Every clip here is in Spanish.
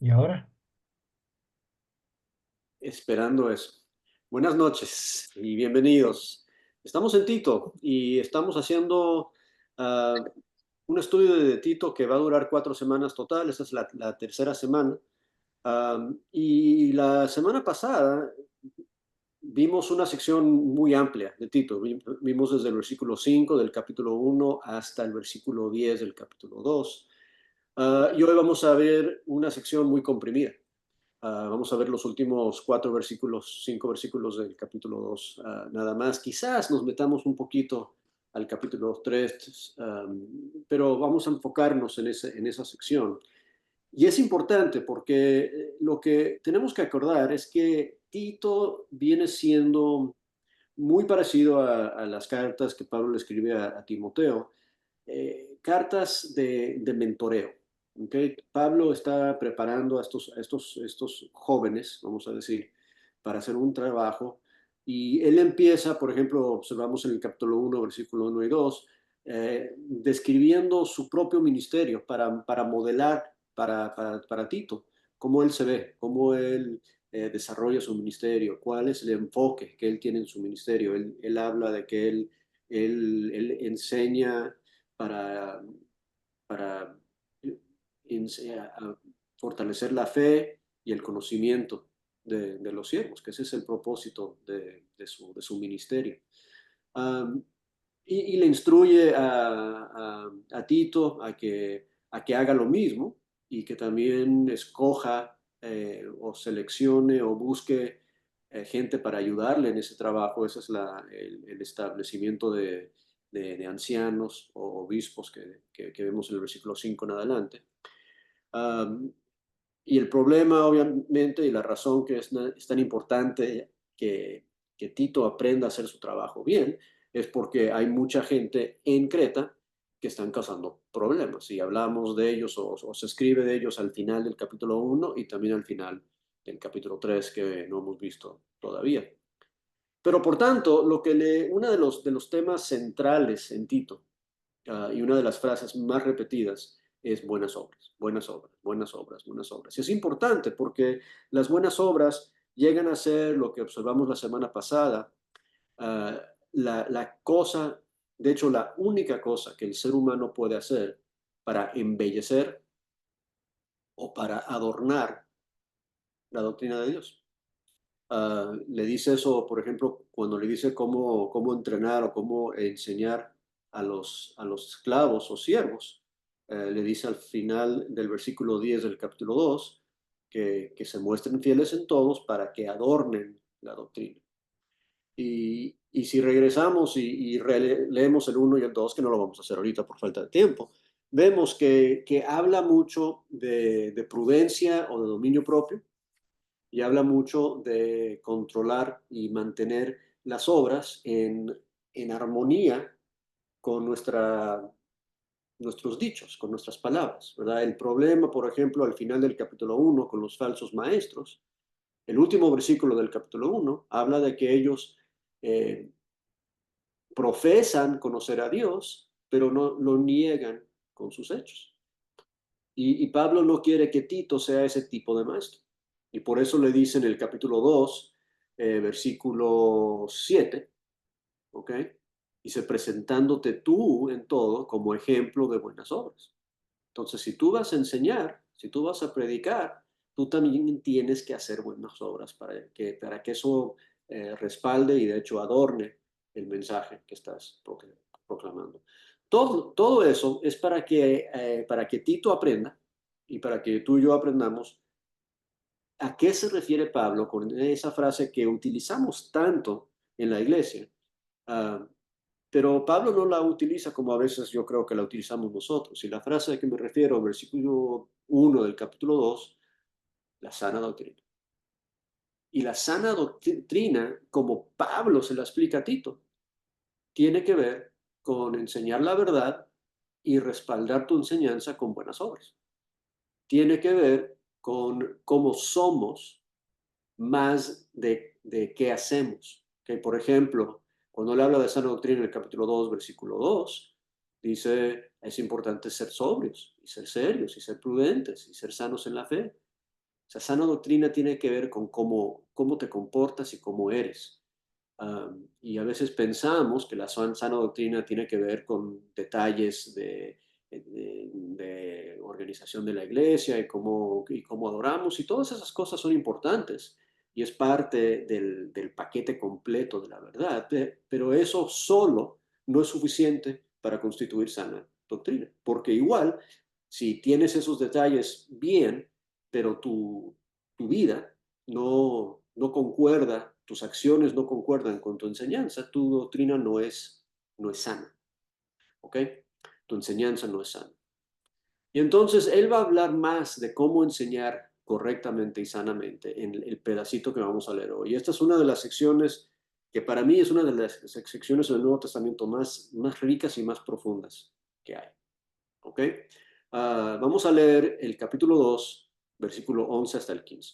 ¿Y ahora? Esperando eso. Buenas noches y bienvenidos. Estamos en Tito y estamos haciendo ah, un estudio de Tito que va a durar 4 semanas total. Esta es la tercera semana. Y la semana pasada vimos una sección muy amplia de Tito. Vimos desde el versículo 5 del capítulo 1 hasta el versículo 10 del capítulo 2. Y hoy vamos a ver una sección muy comprimida. Vamos a ver los últimos 4 versículos, 5 versículos del capítulo 2, nada más. Quizás nos metamos un poquito al capítulo 3, pero vamos a enfocarnos en esa sección. Y es importante porque lo que tenemos que acordar es que Tito viene siendo muy parecido a las cartas que Pablo le escribe a Timoteo, cartas de mentoreo. ¿Okay? Pablo está preparando a estos jóvenes, vamos a decir, para hacer un trabajo. Y él empieza, por ejemplo, observamos en el capítulo 1, versículo 1 y 2, describiendo su propio ministerio para modelar para Tito, cómo él se ve, cómo él desarrolla su ministerio, cuál es el enfoque que él tiene en su ministerio. Él habla de que él enseña para, para fortalecer la fe y el conocimiento de los siervos, que ese es el propósito de su ministerio. Um, y le instruye a Tito a que haga lo mismo y que también escoja o seleccione o busque gente para ayudarle en ese trabajo. Ese es el establecimiento de ancianos o obispos que vemos en el versículo 5 en adelante. Um, y el problema, obviamente, y la razón que es tan importante que Tito aprenda a hacer su trabajo bien, es porque hay mucha gente en Creta que están causando problemas. Y hablamos de ellos o se escribe de ellos al final del capítulo 1 y también al final del capítulo 3 que no hemos visto todavía. Pero por tanto, uno de los temas centrales en Tito, y una de las frases más repetidas es buenas obras, buenas obras, buenas obras, buenas obras. Y es importante porque las buenas obras llegan a ser lo que observamos la semana pasada, uh, la cosa, de hecho la única cosa que el ser humano puede hacer para embellecer o para adornar la doctrina de Dios. Le dice eso, por ejemplo, cuando le dice cómo entrenar o cómo enseñar a los esclavos o siervos. Le dice al final del versículo 10 del capítulo 2 que se muestren fieles en todos para que adornen la doctrina. Y si regresamos y leemos el 1 y el 2, que no lo vamos a hacer ahorita por falta de tiempo, vemos que habla mucho de prudencia o de dominio propio, y habla mucho de controlar y mantener las obras en armonía con nuestros dichos, con nuestras palabras, ¿verdad? El problema, por ejemplo, al final del capítulo 1 con los falsos maestros, el último versículo del capítulo 1 habla de que ellos eh, profesan conocer a Dios, pero no lo niegan con sus hechos. Y Pablo no quiere que Tito sea ese tipo de maestro. Y por eso le dice en el capítulo 2, versículo 7, ¿ok? Dice, presentándote tú en todo como ejemplo de buenas obras. Entonces, si tú vas a enseñar, si tú vas a predicar, tú también tienes que hacer buenas obras para que eso respalde y de hecho adorne el mensaje que estás proclamando. Todo eso es para que Tito aprenda y para que tú y yo aprendamos a qué se refiere Pablo con esa frase que utilizamos tanto en la iglesia. Uh, pero Pablo no la utiliza como a veces yo creo que la utilizamos nosotros. Y la frase a que me refiero, versículo 1 del capítulo 2, la sana doctrina. Y la sana doctrina, como Pablo se la explica a Tito, tiene que ver con enseñar la verdad y respaldar tu enseñanza con buenas obras. Tiene que ver con cómo somos más de qué hacemos. Que, por ejemplo, cuando le habla de sana doctrina en el capítulo 2, versículo 2, dice, es importante ser sobrios y ser serios y ser prudentes y ser sanos en la fe. sea, sana doctrina tiene que ver con cómo te comportas y cómo eres. Y a veces pensamos que la sana doctrina tiene que ver con detalles de organización de la iglesia y cómo adoramos, y todas esas cosas son importantes y es parte del paquete completo de la verdad, pero eso solo no es suficiente para constituir sana doctrina, porque igual, si tienes esos detalles bien, pero tu vida no concuerda, tus acciones no concuerdan con tu enseñanza, tu doctrina no es sana, ¿ok? Tu enseñanza no es sana. Y entonces él va a hablar más de cómo enseñar correctamente y sanamente en el pedacito que vamos a leer hoy. Esta es una de las secciones que para mí es una de las secciones del Nuevo Testamento más ricas y más profundas que hay, ¿ok? Vamos a leer el capítulo 2, versículo 11 hasta el 15.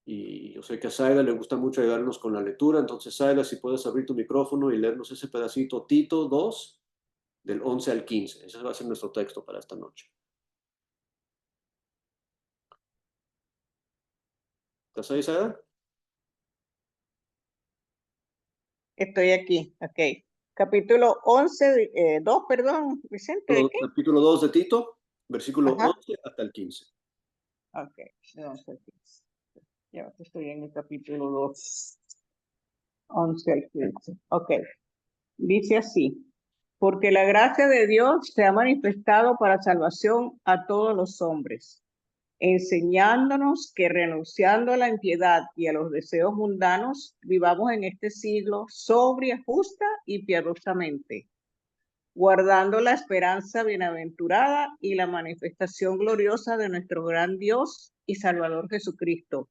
Y yo sé que a Saida le gusta mucho ayudarnos con la lectura, entonces Saida, si puedes abrir tu micrófono y leernos ese pedacito, Tito 2, del 11 al 15. Ese va a ser nuestro texto para esta noche. ¿Estás ahí, Saida? Estoy aquí, ok. Capítulo 11, 2, perdón, Vicente, ¿de qué? Capítulo 2 de Tito, versículo Ajá, 11 hasta el 15. ok. De 11 al 15. Ya estoy en el capítulo 2, 11 al 15. Ok, dice así. Porque la gracia de Dios se ha manifestado para salvación a todos los hombres, enseñándonos que renunciando a la impiedad y a los deseos mundanos, vivamos en este siglo sobria, justa y piadosamente, guardando la esperanza bienaventurada y la manifestación gloriosa de nuestro gran Dios y Salvador Jesucristo,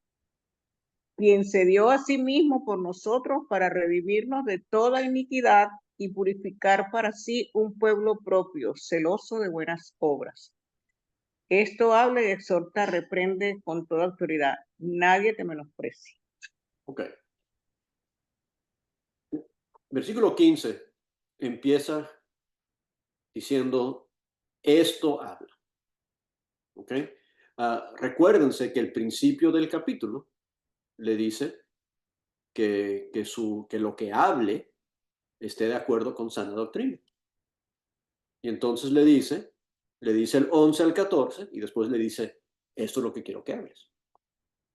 quien se dio a sí mismo por nosotros para redimirnos de toda iniquidad y purificar para sí un pueblo propio, celoso de buenas obras. Esto habla y exhorta, reprende con toda autoridad. Nadie te menosprecie. Ok. Versículo 15 empieza diciendo, esto habla. ¿Ok? Recuérdense que el principio del capítulo le dice que lo que hable esté de acuerdo con sana doctrina. Y entonces le dice el 11 al 14 y después le dice, esto es lo que quiero que hables.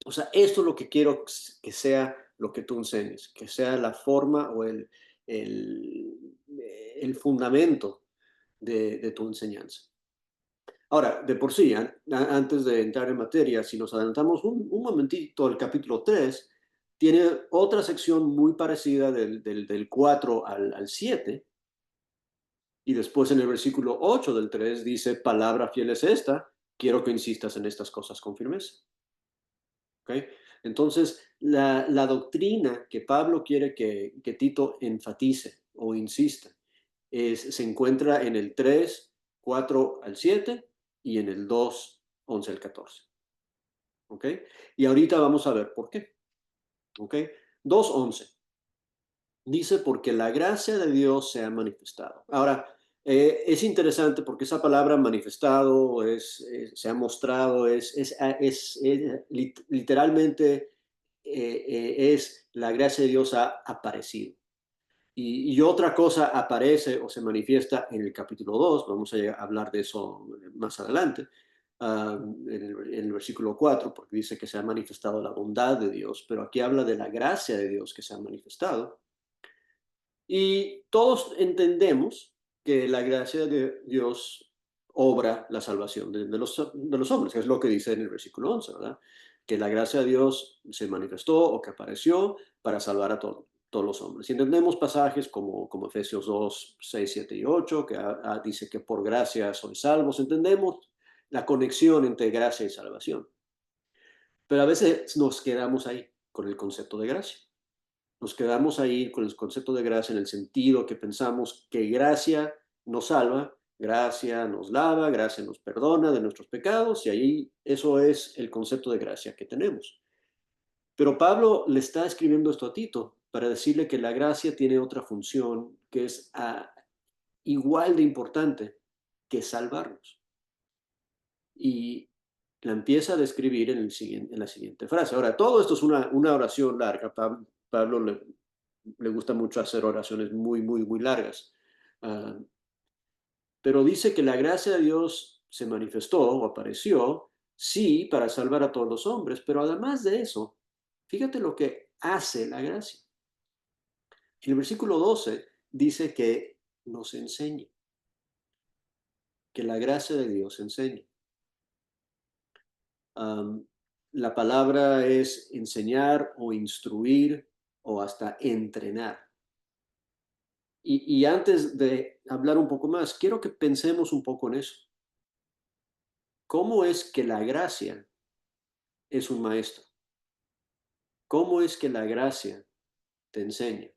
O sea, esto es lo que quiero que sea lo que tú enseñes, que sea la forma o el, el fundamento de tu enseñanza. Ahora, de por sí, antes de entrar en materia, si nos adelantamos un momentito al capítulo 3, tiene otra sección muy parecida del 4 al 7, y después en el versículo 8 del 3 dice, palabra fiel es esta, quiero que insistas en estas cosas con firmeza. ¿Okay? Entonces, la doctrina que Pablo quiere que Tito enfatice o insista se encuentra en el 3, 4 al 7 y en el 2, 11 al 14. ¿Ok? Y ahorita vamos a ver por qué. ¿Ok? 2, 11. Dice, porque la gracia de Dios se ha manifestado. Ahora, es interesante porque esa palabra manifestado, se ha mostrado, literalmente es la gracia de Dios ha aparecido. Y otra cosa aparece o se manifiesta en el capítulo 2, vamos a hablar de eso más adelante, en el versículo 4, porque dice que se ha manifestado la bondad de Dios, pero aquí habla de la gracia de Dios que se ha manifestado. Y todos entendemos que la gracia de Dios obra la salvación de los hombres, que es lo que dice en el versículo 11, ¿verdad? Que la gracia de Dios se manifestó o que apareció para salvar a todos los hombres. Y entendemos pasajes como Efesios 2, 6, 7 y 8, que dice que por gracia sois salvos. Entendemos la conexión entre gracia y salvación. Pero a veces nos quedamos ahí con el concepto de gracia. Nos quedamos ahí con el concepto de gracia en el sentido que pensamos que gracia nos salva, gracia nos lava, gracia nos perdona de nuestros pecados, y ahí eso es el concepto de gracia que tenemos. Pero Pablo le está escribiendo esto a Tito para decirle que la gracia tiene otra función que es igual de importante que salvarnos. Y la empieza a describir en la siguiente frase. Ahora, todo esto es una oración larga. Pablo le gusta mucho hacer oraciones muy, muy, muy largas. Ah, pero dice que la gracia de Dios se manifestó o apareció, sí, para salvar a todos los hombres, pero además de eso, fíjate lo que hace la gracia. En el versículo 12 dice que nos enseña, que la gracia de Dios enseña. La palabra es enseñar o instruir o hasta entrenar. Y antes de hablar un poco más, quiero que pensemos un poco en eso. ¿Cómo es que la gracia es un maestro? ¿Cómo es que la gracia te enseña?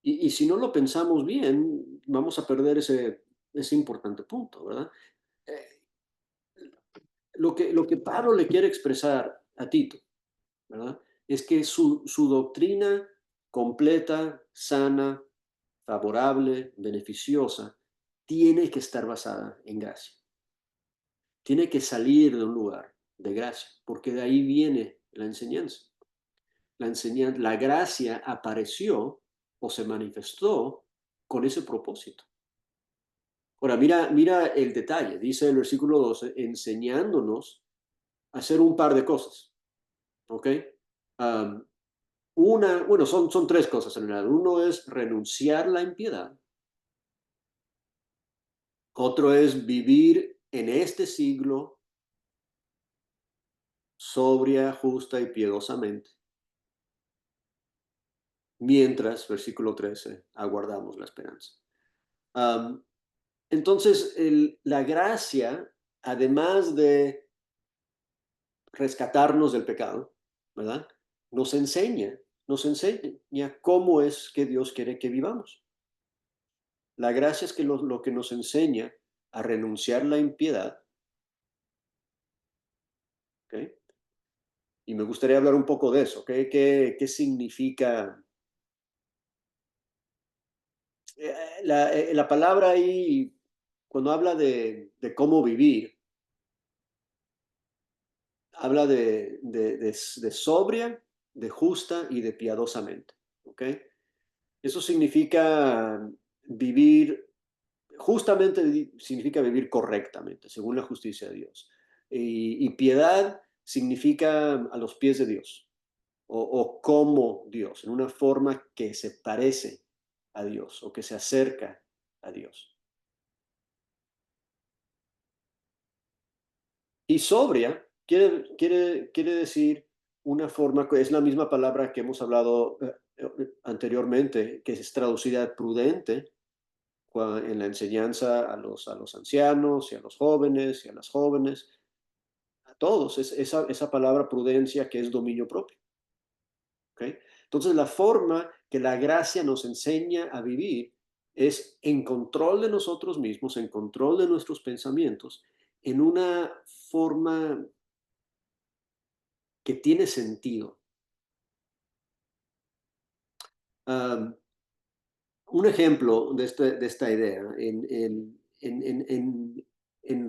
Y si no lo pensamos bien, vamos a perder ese importante punto, ¿verdad? Eh, lo que Pablo le quiere expresar a Tito, ¿verdad? Es que su doctrina completa, sana, favorable, beneficiosa, tiene que estar basada en gracia. Tiene que salir de un lugar de gracia, porque de ahí viene la enseñanza. La gracia apareció o se manifestó con ese propósito. Ahora, mira el detalle, dice el versículo 12, enseñándonos a hacer un par de cosas, ¿ok? Um, bueno, son tres cosas en realidad. Uno es renunciar la impiedad. Otro es vivir en este siglo sobria, justa y piadosamente. Mientras, versículo 13, aguardamos la esperanza. Um, entonces, la gracia, además de rescatarnos del pecado, ¿verdad? Nos enseña cómo es que Dios quiere que vivamos. La gracia es que lo que nos enseña a renunciar la impiedad, ¿ok? Y me gustaría hablar un poco de eso, ¿ok? ¿Qué significa? La palabra ahí, cuando habla de cómo vivir, habla de sobria, de justa y de piadosamente, ¿ok? Eso significa vivir, justamente significa vivir correctamente, según la justicia de Dios. Y piedad significa a los pies de Dios, o como Dios, en una forma que se parece a Dios o que se acerca a Dios. Y sobria quiere decir una forma, que es la misma palabra que hemos hablado anteriormente, que es traducida prudente en la enseñanza a los ancianos y a los jóvenes y a las jóvenes, a todos, es esa palabra prudencia que es dominio propio. ¿Okay? Entonces, la forma que la gracia nos enseña a vivir es en control de nosotros mismos, en control de nuestros pensamientos, en una forma que tiene sentido. Um, un ejemplo de esta idea en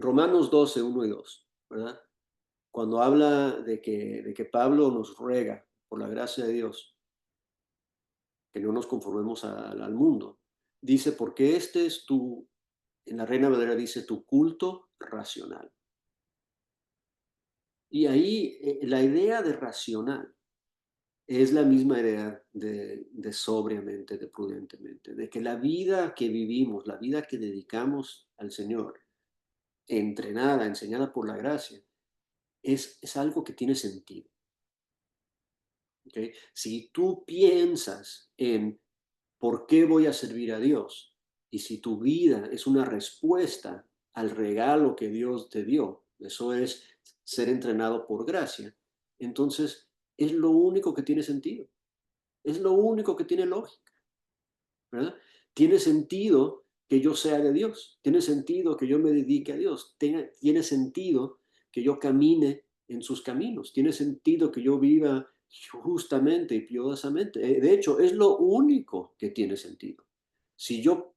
Romanos 12, 1 y 2, ¿verdad? Cuando habla de que Pablo nos ruega por la gracia de Dios, que no nos conformemos al mundo, dice, porque este es en la Reina Valera dice, tu culto racional. Y ahí la idea de racional es la misma idea de sobriamente, de prudentemente, de que la vida que vivimos, la vida que dedicamos al Señor, entrenada, enseñada por la gracia, es algo que tiene sentido. ¿Okay? Si tú piensas en por qué voy a servir a Dios, y si tu vida es una respuesta al regalo que Dios te dio, eso es ser entrenado por gracia, entonces es lo único que tiene sentido. Es lo único que tiene lógica, ¿verdad? Tiene sentido que yo sea de Dios, tiene sentido que yo me dedique a Dios, tiene sentido que yo camine en sus caminos, tiene sentido que yo viva justamente y piadosamente. De hecho, es lo único que tiene sentido. Si yo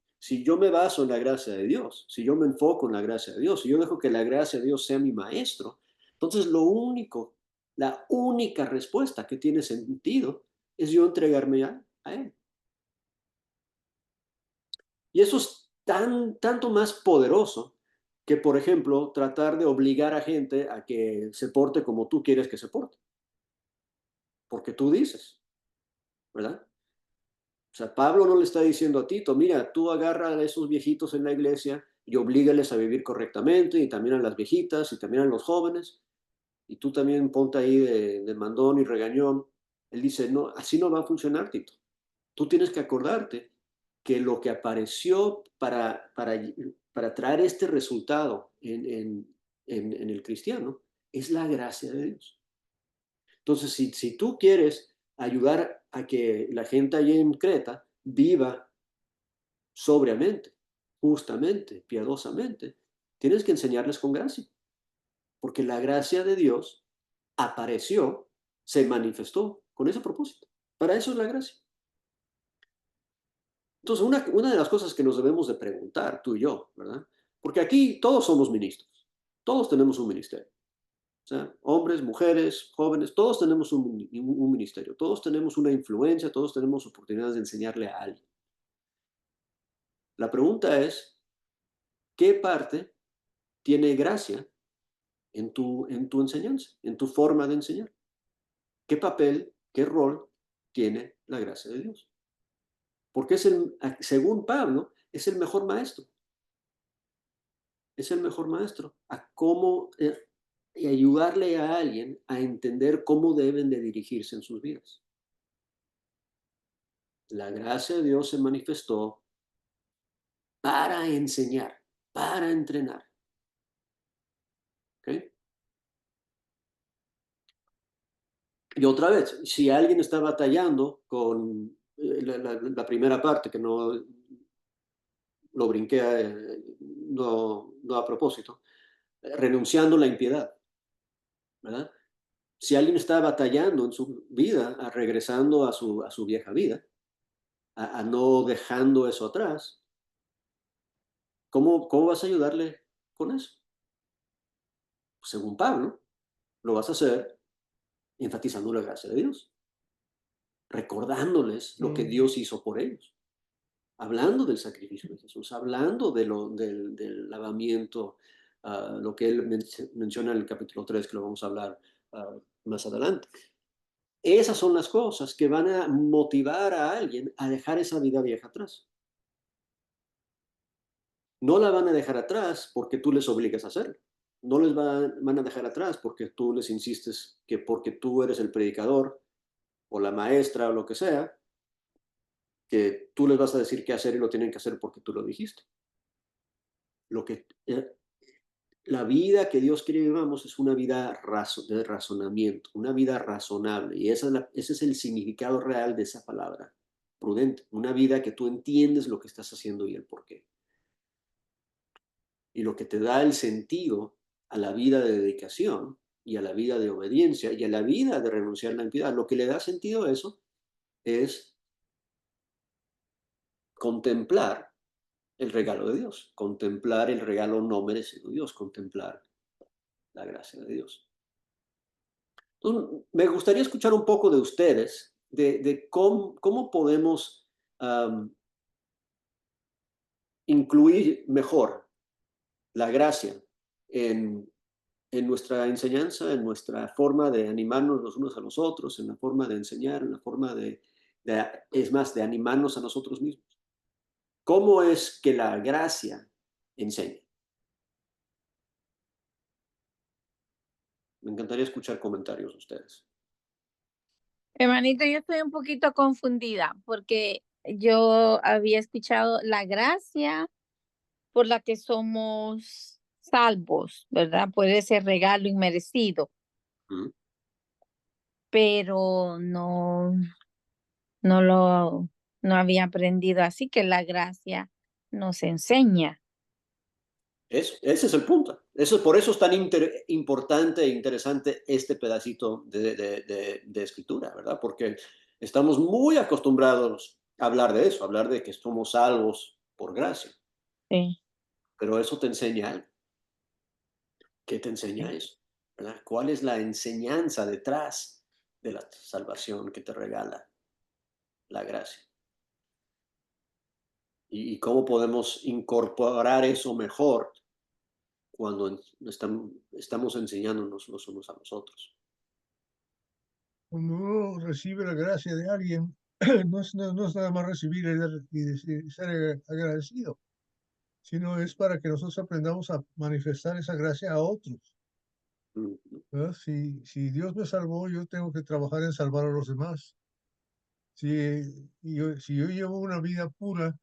me baso en la gracia de Dios, si yo me enfoco en la gracia de Dios, si yo dejo que la gracia de Dios sea mi maestro, Entonces, la única respuesta que tiene sentido es yo entregarme a Él. Y eso es tanto más poderoso que, por ejemplo, tratar de obligar a gente a que se porte como tú quieres que se porte. Porque tú dices, ¿verdad? O sea, Pablo no le está diciendo a Tito, mira, tú agarra a esos viejitos en la iglesia y oblígales a vivir correctamente, y también a las viejitas, y también a los jóvenes, y tú también ponte ahí de mandón y regañón. Él dice, no, así no va a funcionar, Tito. Tú tienes que acordarte que lo que apareció para traer este resultado en el cristiano es la gracia de Dios. Entonces, si tú quieres ayudar a que la gente allí en Creta viva sobriamente, justamente, piadosamente, tienes que enseñarles con gracia, porque la gracia de Dios apareció, se manifestó con ese propósito. Para eso es la gracia. Entonces, una de las cosas que nos debemos de preguntar, tú y yo, ¿verdad? Porque aquí todos somos ministros, todos tenemos un ministerio. O sea, hombres, mujeres, jóvenes, todos tenemos un ministerio, todos tenemos una influencia, todos tenemos oportunidades de enseñarle a alguien. La pregunta es, ¿qué parte tiene gracia en tu enseñanza, en tu forma de enseñar? ¿Qué papel, qué rol tiene la gracia de Dios? Porque según Pablo, es el mejor maestro. Es el mejor maestro a cómo y ayudarle a alguien a entender cómo deben de dirigirse en sus vidas. La gracia de Dios se manifestó para enseñar, para entrenar. ¿Okay? Y otra vez, si alguien está batallando con la primera parte, que no lo brinqué no a propósito, renunciando a la impiedad, ¿verdad? Si alguien está batallando en su vida, regresando a su vieja vida, a no dejando eso atrás, ¿cómo vas a ayudarle con eso? Según Pablo, lo vas a hacer enfatizando la gracia de Dios, recordándoles lo que Dios hizo por ellos, hablando del sacrificio de Jesús, hablando del lavamiento, lo que él menciona en el capítulo 3, que lo vamos a hablar más adelante. Esas son las cosas que van a motivar a alguien a dejar esa vida vieja atrás. No la van a dejar atrás porque tú les obligas a hacerlo. No les van a dejar atrás porque tú les insistes que porque tú eres el predicador o la maestra o lo que sea, que tú les vas a decir qué hacer y lo tienen que hacer porque tú lo dijiste. La vida que Dios quiere que vivamos es una vida de razonamiento, una vida razonable. Y ese es el significado real de esa palabra, prudente. Una vida que tú entiendes lo que estás haciendo y el por qué. Y lo que te da el sentido a la vida de dedicación y a la vida de obediencia y a la vida de renunciar a la impiedad, lo que le da sentido a eso es contemplar el regalo de Dios, contemplar el regalo no merecido de Dios, contemplar la gracia de Dios. Entonces, me gustaría escuchar un poco de ustedes, de cómo podemos incluir mejor la gracia en nuestra enseñanza, en nuestra forma de animarnos los unos a los otros, en la forma de enseñar, en la forma es más, de animarnos a nosotros mismos. ¿Cómo es que la gracia enseña? Me encantaría escuchar comentarios de ustedes. Hermanito, yo estoy un poquito confundida porque yo había escuchado la gracia por la que somos salvos, ¿verdad? Puede ser regalo inmerecido, ¿Mm? pero no lo, no había aprendido así que la gracia nos enseña. Ese es el punto. Por eso es tan importante e interesante este pedacito de escritura, ¿verdad? Porque estamos muy acostumbrados a hablar de eso, a hablar de que somos salvos por gracia. Sí. Pero eso te enseña algo. ¿Qué te enseña eso? ¿verdad? ¿Cuál es la enseñanza detrás de la salvación que te regala la gracia? Y cómo podemos incorporar eso mejor cuando estamos enseñándonos los unos a los otros. Cuando uno recibe la gracia de alguien, no es nada más recibir y ser agradecido, sino es para que nosotros aprendamos a manifestar esa gracia a otros. Ujú. ¿Verdad? Si Dios me salvó, yo tengo que trabajar en salvar a los demás. Si yo llevo una vida pura,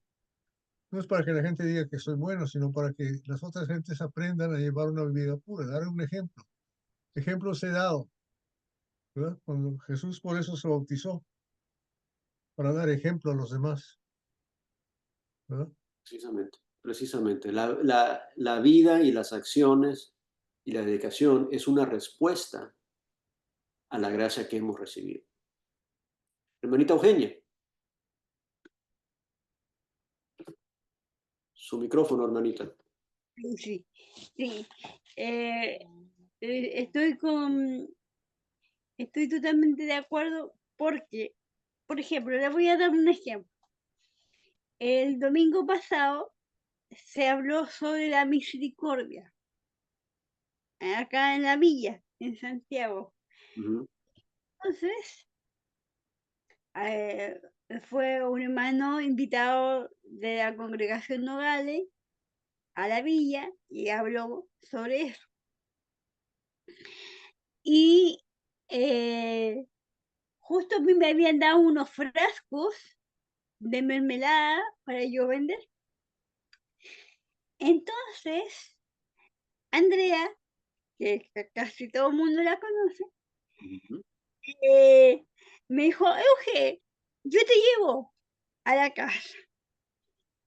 no es para que la gente diga que soy bueno, sino para que las otras gentes aprendan a llevar una vida pura, dar un ejemplo. Ejemplos he dado, ¿verdad? Cuando Jesús por eso se bautizó, para dar ejemplo a los demás, ¿verdad? Precisamente. La vida y las acciones y la dedicación es una respuesta a la gracia que hemos recibido. Hermanita Eugenia, su micrófono, hermanita. Sí, sí. Eh, estoy totalmente de acuerdo porque, por ejemplo, le voy a dar un ejemplo. El domingo pasado se habló sobre la misericordia acá en la villa, en Santiago. Ujú. Entonces, fue un hermano invitado de la congregación Nogales a la villa y habló sobre eso. Y justo a mí me habían dado unos frascos de mermelada para yo vender. Entonces, Andrea, que casi todo el mundo la conoce, Ujú. me dijo, Euge, yo te llevo a la casa.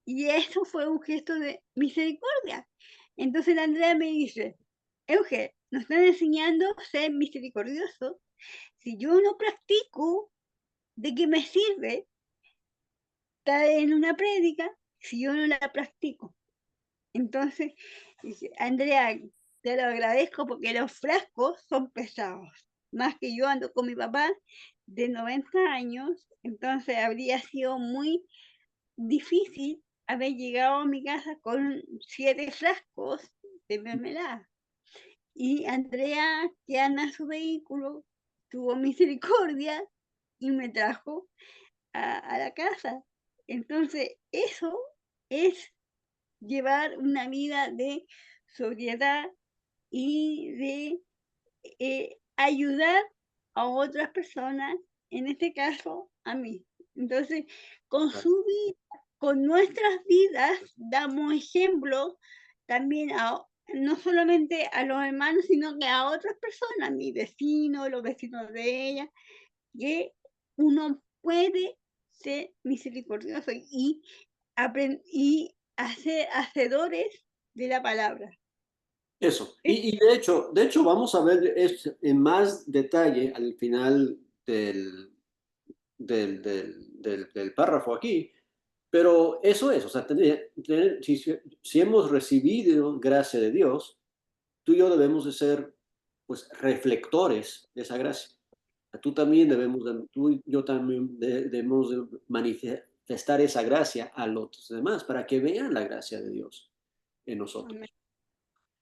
Y eso fue un gesto de misericordia. Entonces la Andrea me dice, Euge, nos están enseñando a ser misericordiosos. Si yo no practico, ¿de qué me sirve estar en una prédica si yo no la practico? Entonces, dice, Andrea, te lo agradezco porque los frascos son pesados. Más que yo ando con mi papá de 90 años, entonces habría sido muy difícil haber llegado a mi casa con 7 frascos de mermelada. Y Andrea, que anda en su vehículo, tuvo misericordia y me trajo a la casa. Entonces, eso es llevar una vida de sobriedad y de ayudar a otras personas, en este caso a mí. Entonces, con Claro. su vida, con nuestras vidas, damos ejemplo también no solamente a los hermanos, sino que a otras personas, mi vecino, los vecinos de ella, que uno puede ser misericordioso y hacer hacedores de la palabra. Eso. Y de hecho, vamos a ver en más detalle al final del párrafo aquí. Pero eso es, o sea, si hemos recibido gracia de Dios, tú y yo debemos de ser, pues, reflectores de esa gracia. Tú y yo también debemos de manifestar esa gracia a los demás para que vean la gracia de Dios en nosotros. Amén.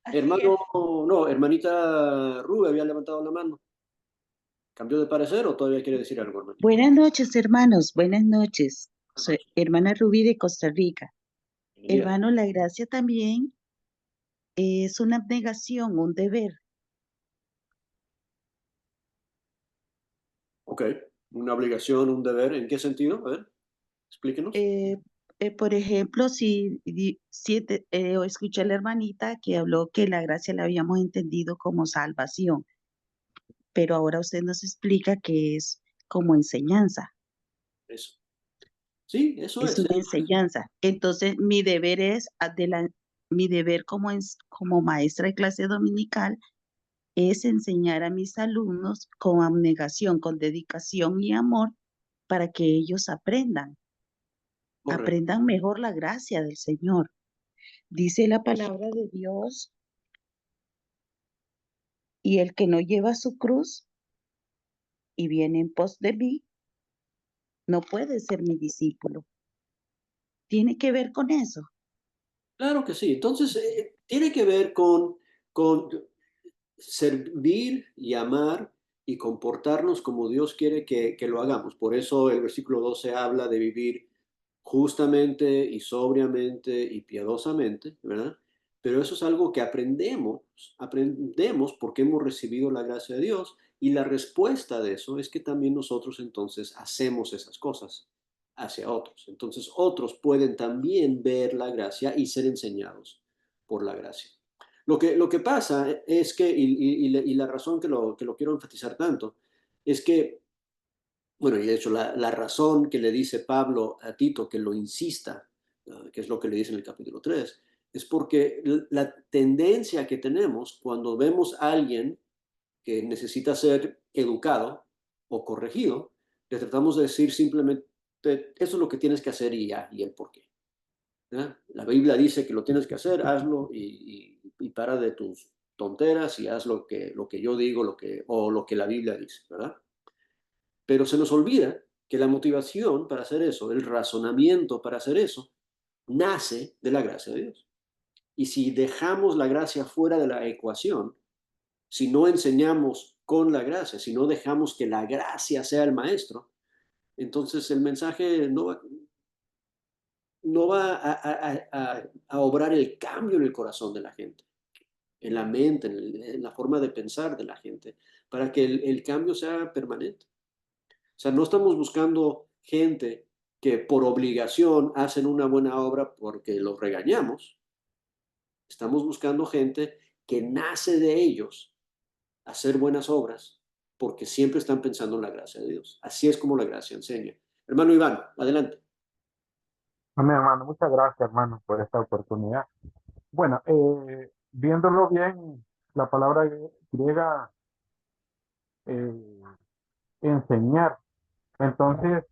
Así Hermano, es. no, hermanita Rube había levantado la mano. ¿Cambió de parecer o todavía quiere decir algo, hermanito? Buenas noches, hermanos. Buenas noches. Soy hermana Rubí de Costa Rica. Bienvenida. Hermano, la gracia también es una abnegación, un deber. Ok, una obligación, un deber, ¿en qué sentido? A ver, explíquenos. Por ejemplo, escuché a la hermanita que habló que la gracia la habíamos entendido como salvación, pero ahora usted nos explica que es como enseñanza, Eso. Sí, eso es es. una enseñanza. Entonces, mi deber mi deber como maestra de clase dominical es enseñar a mis alumnos con abnegación, con dedicación y amor para que ellos Correcto. aprendan mejor la gracia del Señor. Dice la palabra de Dios Y el que no lleva su cruz y viene en pos de mí, no puede ser mi discípulo. Tiene que ver con eso. Claro que sí. Entonces, tiene que ver con servir y amar y comportarnos como Dios quiere que lo hagamos. Por eso el versículo 12 habla de vivir justamente y sobriamente y piadosamente, ¿verdad? Pero eso es algo que aprendemos porque hemos recibido la gracia de Dios, y la respuesta de eso es que también nosotros entonces hacemos esas cosas hacia otros. Entonces otros pueden también ver la gracia y ser enseñados por la gracia. Lo que pasa es que, y la razón que lo quiero enfatizar tanto, es que, bueno, y de hecho la razón que le dice Pablo a Tito que lo insista, que es lo que le dice en el capítulo 3, es porque la tendencia que tenemos cuando vemos a alguien que necesita ser educado o corregido, le tratamos de decir simplemente, eso es lo que tienes que hacer y ya, y el por qué. ¿Ya? La Biblia dice que lo tienes que hacer, hazlo y para de tus tonteras y haz lo que yo digo o lo que la Biblia dice, ¿verdad? Pero se nos olvida que la motivación para hacer eso, el razonamiento para hacer eso, nace de la gracia de Dios. Y si dejamos la gracia fuera de la ecuación, si no enseñamos con la gracia, si no dejamos que la gracia sea el maestro, entonces el mensaje no va a obrar el cambio en el corazón de la gente, en la mente, en la forma de pensar de la gente, para que el cambio sea permanente. O sea, no estamos buscando gente que por obligación hacen una buena obra porque los regañamos. Estamos buscando gente que nace de ellos hacer buenas obras porque siempre están pensando en la gracia de Dios. Así es como la gracia enseña. Hermano Iván, adelante. Amén, hermano. Muchas gracias, hermano, por esta oportunidad. Bueno, viéndolo bien, la palabra griega eh, enseñar. Entonces,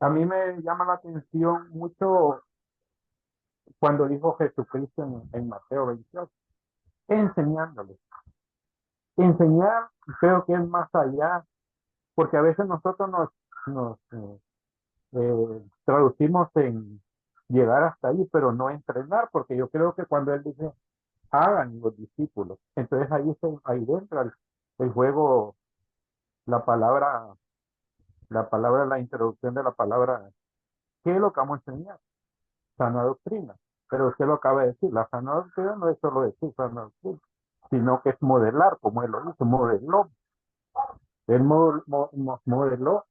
a mí me llama la atención mucho cuando dijo Jesucristo en Mateo 28, enseñándoles. Enseñar creo que es más allá, porque a veces nosotros traducimos en llegar hasta ahí, pero no entrenar, porque yo creo que cuando él dice hagan los discípulos, entonces ahí entra el juego, la palabra, la introducción de la palabra, ¿qué es lo que vamos a enseñar? Sana doctrina. Pero usted lo acaba de decir, la sana doctrina no es solo decir sana doctrina, sino que es modelar, como él lo hizo, modeló. Él modeló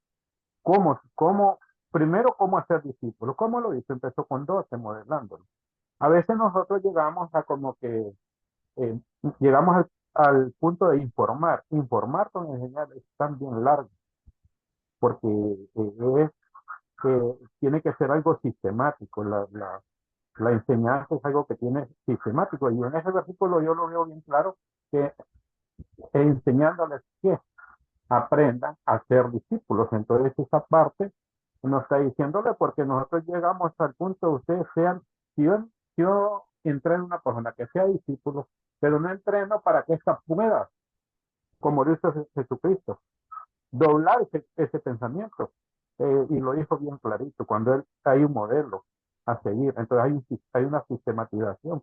primero cómo hacer discípulos. ¿Cómo lo hizo? Empezó con 12 modelándolo. A veces nosotros llegamos a como que, eh, llegamos al punto de informar. Informar con enseñar es también largo, porque tiene que ser algo sistemático. La enseñanza es algo que tiene sistemático. Y en ese versículo yo lo veo bien claro, que enseñándoles que aprendan a ser discípulos. Entonces esa parte nos está diciéndole, porque nosotros llegamos al punto de ustedes sean, si yo entreno a una persona que sea discípulo, pero no entreno para que ésta pueda, como dice Jesucristo, doblar ese pensamiento. Y lo dijo bien clarito, cuando hay un modelo a seguir, entonces hay una sistematización,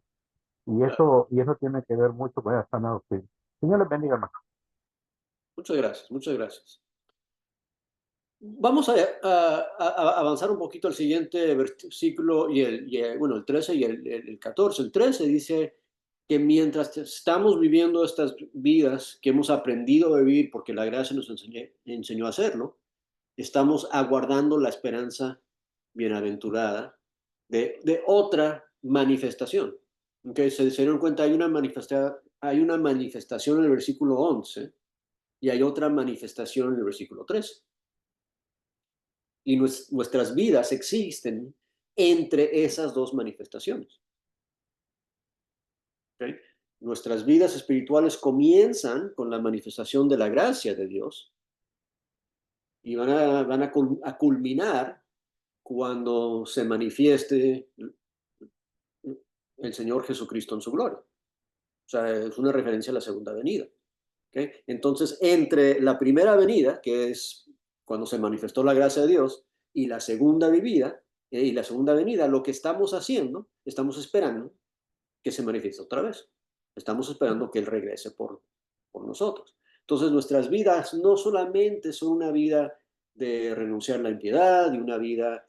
y eso tiene que ver mucho con esa sana doctrina. Señor les bendiga, hermano. Muchas gracias, muchas gracias. Vamos a avanzar un poquito al siguiente versículo, bueno, el 13 y el 14. El 13 dice que mientras estamos viviendo estas vidas que hemos aprendido a vivir porque la gracia nos enseñó a hacerlo, estamos aguardando la esperanza bienaventurada de otra manifestación. Okay, se dieron cuenta, hay una manifestación en el versículo 11 y hay otra manifestación en el versículo 13. Y nuestras vidas existen entre esas dos manifestaciones. ¿Okay? Nuestras vidas espirituales comienzan con la manifestación de la gracia de Dios y van a culminar cuando se manifieste el Señor Jesucristo en su gloria. O sea, es una referencia a la segunda venida. ¿Okay? Entonces, entre la primera venida, que es cuando se manifestó la gracia de Dios, y la segunda venida, lo que estamos haciendo, estamos esperando que se manifieste otra vez. Estamos esperando que Él regrese por nosotros. Entonces, nuestras vidas no solamente son una vida de renunciar a la impiedad y una vida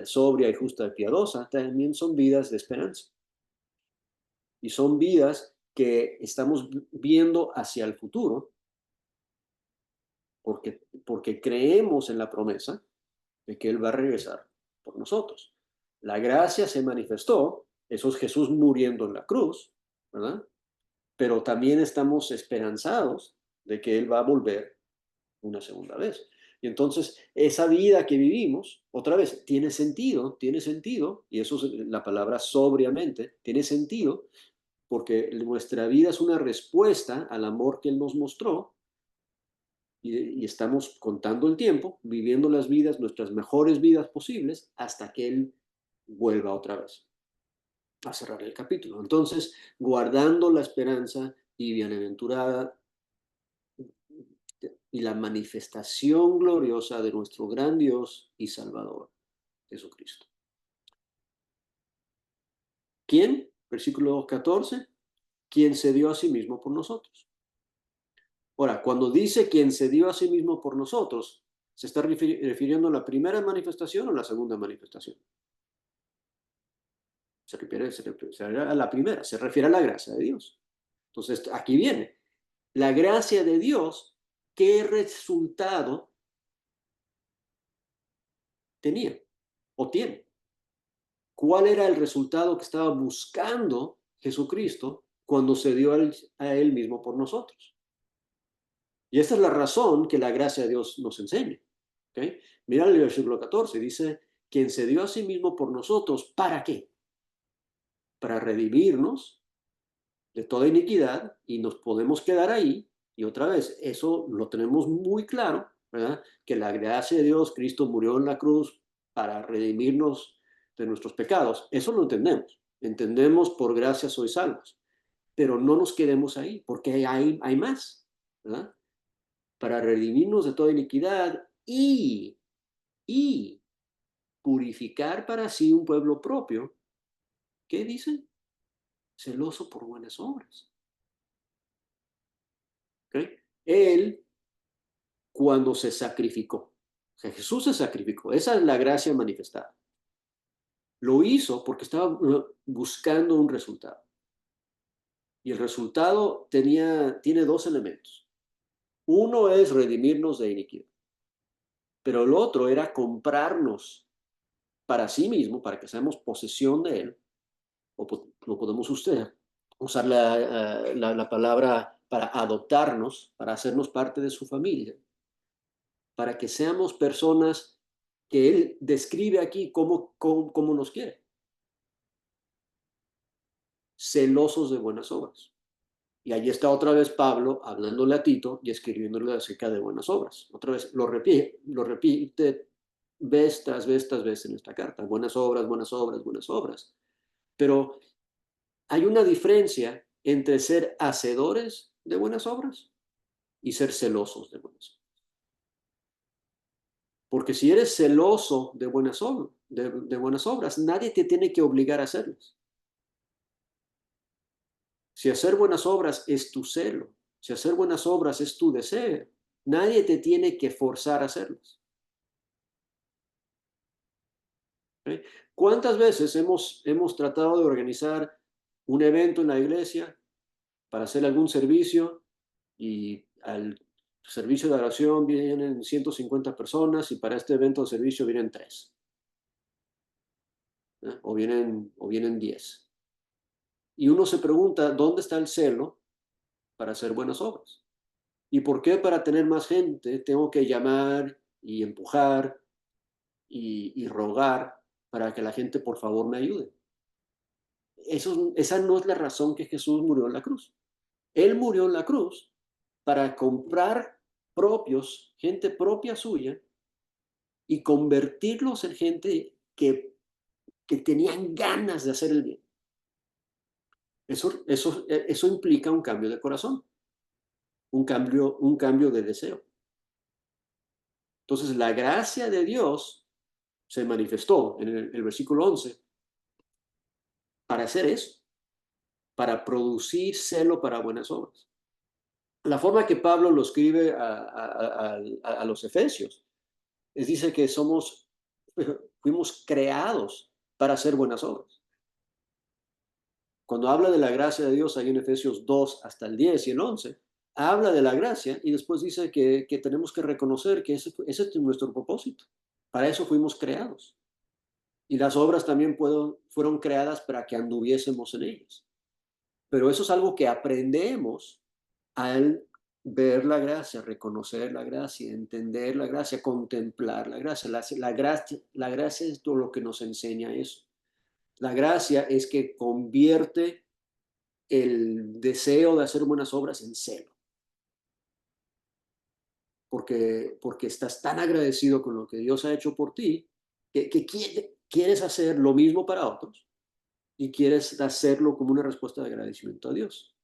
sobria y justa y piadosa, también son vidas de esperanza. Y son vidas que estamos viendo hacia el futuro porque creemos en la promesa de que Él va a regresar por nosotros. La gracia se manifestó, eso es Jesús muriendo en la cruz, ¿verdad? Pero también estamos esperanzados de que Él va a volver una segunda vez. Y entonces esa vida que vivimos, otra vez, tiene sentido, y eso es la palabra sobriamente, tiene sentido porque nuestra vida es una respuesta al amor que Él nos mostró y estamos contando el tiempo, viviendo las vidas, nuestras mejores vidas posibles, hasta que Él vuelva otra vez a cerrar el capítulo. Entonces, guardando la esperanza y bienaventurada y la manifestación gloriosa de nuestro gran Dios y Salvador, Jesucristo. ¿Quién? Versículo 14. Quien se dio a sí mismo por nosotros. Ahora, cuando dice quien se dio a sí mismo por nosotros, ¿se está refiriendo a la primera manifestación o a la segunda manifestación? Se refiere a la primera, se refiere a la gracia de Dios. Entonces, aquí viene. La gracia de Dios, ¿qué resultado tenía o tiene? ¿Cuál era el resultado que estaba buscando Jesucristo cuando se dio a Él mismo por nosotros? Y esta es la razón que la gracia de Dios nos enseña. ¿Okay? Mira el versículo 14, dice, quien se dio a sí mismo por nosotros, ¿para qué? Para redimirnos de toda iniquidad y nos podemos quedar ahí. Y otra vez, eso lo tenemos muy claro, ¿verdad? Que la gracia de Dios, Cristo murió en la cruz para redimirnos de nuestros pecados. Eso lo entendemos. Entendemos por gracia sois salvos. Pero no nos quedemos ahí, porque hay más, ¿verdad? Para redimirnos de toda iniquidad y purificar para sí un pueblo propio. ¿Qué dicen? Celoso por buenas obras. ¿Okay? Él, cuando se sacrificó, o sea, Jesús se sacrificó, esa es la gracia manifestada. Lo hizo porque estaba buscando un resultado. Y el resultado tiene dos elementos. Uno es redimirnos de iniquidad, pero el otro era comprarnos para sí mismo, para que seamos posesión de Él, o lo podemos usar la palabra para adoptarnos, para hacernos parte de su familia, para que seamos personas que Él describe aquí como nos quiere. Celosos de buenas obras. Y allí está otra vez Pablo hablándole a Tito y escribiéndole acerca de buenas obras. Otra vez lo repite vez tras vez en esta carta. Buenas obras, buenas obras, buenas obras. Pero hay una diferencia entre ser hacedores de buenas obras y ser celosos de buenas obras. Porque si eres celoso de buenas obras, nadie te tiene que obligar a hacerlas. Si hacer buenas obras es tu celo, si hacer buenas obras es tu deseo, nadie te tiene que forzar a hacerlas. ¿Okay? ¿Cuántas veces hemos tratado de organizar un evento en la iglesia para hacer algún servicio y al servicio de oración vienen 150 personas y para este evento de servicio vienen 3? O vienen 10. Y uno se pregunta, ¿dónde está el celo para hacer buenas obras? ¿Y por qué para tener más gente tengo que llamar y empujar y rogar para que la gente por favor me ayude? Esa no es la razón que Jesús murió en la cruz. Él murió en la cruz para comprar gente propia suya, y convertirlos en gente que tenían ganas de hacer el bien. Eso implica un cambio de corazón, un cambio de deseo. Entonces, la gracia de Dios se manifestó en el versículo 11 para hacer eso, para producir celo para buenas obras. La forma que Pablo lo escribe a los Efesios dice que fuimos creados para hacer buenas obras. Cuando habla de la gracia de Dios ahí en Efesios 2 hasta el 10 y el 11, habla de la gracia y después dice que tenemos que reconocer que ese es nuestro propósito. Para eso fuimos creados. Y las obras también fueron creadas para que anduviésemos en ellas. Pero eso es algo que aprendemos al ver la gracia, reconocer la gracia, entender la gracia, contemplar la gracia. La gracia es todo lo que nos enseña eso. La gracia es que convierte el deseo de hacer buenas obras en celo. Porque estás tan agradecido con lo que Dios ha hecho por ti que quieres hacer lo mismo para otros y quieres hacerlo como una respuesta de agradecimiento a Dios.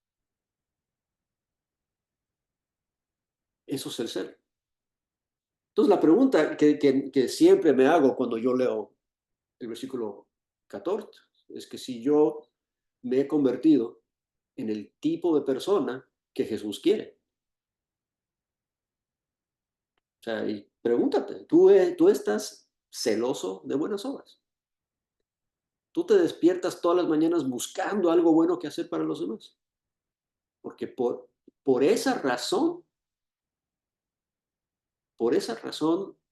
Eso es el celo. Entonces, la pregunta que siempre me hago cuando yo leo el versículo 14 es que si yo me he convertido en el tipo de persona que Jesús quiere. O sea, y pregúntate, ¿tú estás celoso de buenas obras? ¿Tú te despiertas todas las mañanas buscando algo bueno que hacer para los demás? Porque por esa razón